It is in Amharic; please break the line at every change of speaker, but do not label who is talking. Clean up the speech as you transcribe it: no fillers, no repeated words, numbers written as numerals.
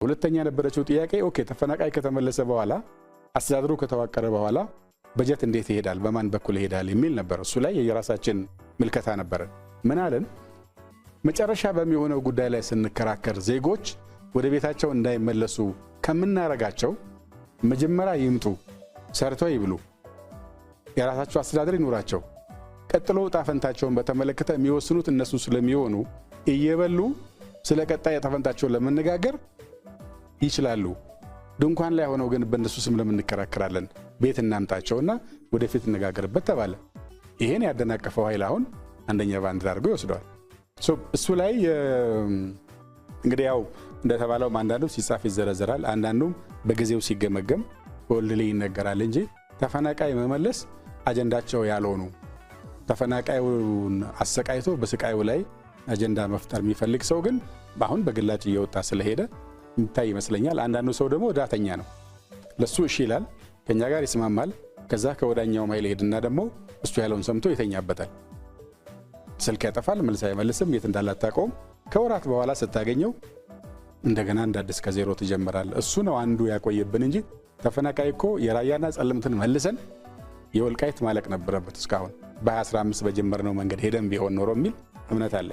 ሁለተኛ ነበረችው ጥያቄ ኦኬ ተፈናቃይ ከተመለሰ በኋላ አስተዳደሩ ከተዋቀረ በኋላ በጀት እንዴት ይሄዳል በማን በኩል ይሄዳል የሚል ነበር። እሱ ላይ የራሳችን ምልከታ ነበር። ምን አለን? መጨረሻ በሚሆነው ጉዳይ ላይ ስንከራከር ዜጎች ወደ ቤታቸው እንዳይመለሱ ከምናረጋቸው መጀመሪያ ይምጡ፣ ሰርተው ይብሉ፣ የራሳቸው አስተዳደር ይኖራቸው፣ ቀጥሎ ጣፈንታቸውን በተመለከተ የሚወስኑት እነሱ ስለሚሆኑ እየበሉ ስለ ቀጣይ ጣፈንታቸውን ለመነጋገር ይችላሉ። ድንኳን ላይ ሆነው ግን በእነሱ ስም ለምንከራከራለን ቤት እናምጣቸውና ወደፊት እንነጋገርበት ተባለ። ይሄን ያደናቀፈው ኃይል አሁን አንደኛ ባንዲራ አድርጎ ይወስደዋል። እሱ ላይ እንግዲህ ያው እንደተባለው አንዳንዱ ሲጻፍ ይዘረዘራል፣ አንዳንዱ በጊዜው ሲገመገም ወልድ ላይ ይነገራል እንጂ ተፈናቃይ መመለስ አጀንዳቸው ያልሆኑ ተፈናቃዩን አሰቃይቶ በስቃዩ ላይ አጀንዳ መፍጠር የሚፈልግ ሰው ግን አሁን በግላጭ እየወጣ ስለሄደ እንታይ ይመስለኛል። አንዳንዱ ሰው ደግሞ ዳተኛ ነው። ለሱ እሺ ይላል፣ ከኛ ጋር ይስማማል። ከዛ ከወዳኛው ማይል ሄድና ደግሞ እሱ ያለውን ሰምቶ ይተኛበታል። ስልክ ያጠፋል፣ መልስ አይመልስም፣ የት እንዳላጣቀውም። ከወራት በኋላ ስታገኘው እንደገና እንዳድስ ከዜሮ ትጀምራል። እሱ ነው አንዱ ያቆየብን እንጂ ተፈናቃይ እኮ የራያና ጸለምትን መልሰን የወልቃይት ማለቅ ነበረበት እስካሁን በ2015 በጀመርነው መንገድ ሄደን ቢሆን ኖሮ የሚል እምነት አለ።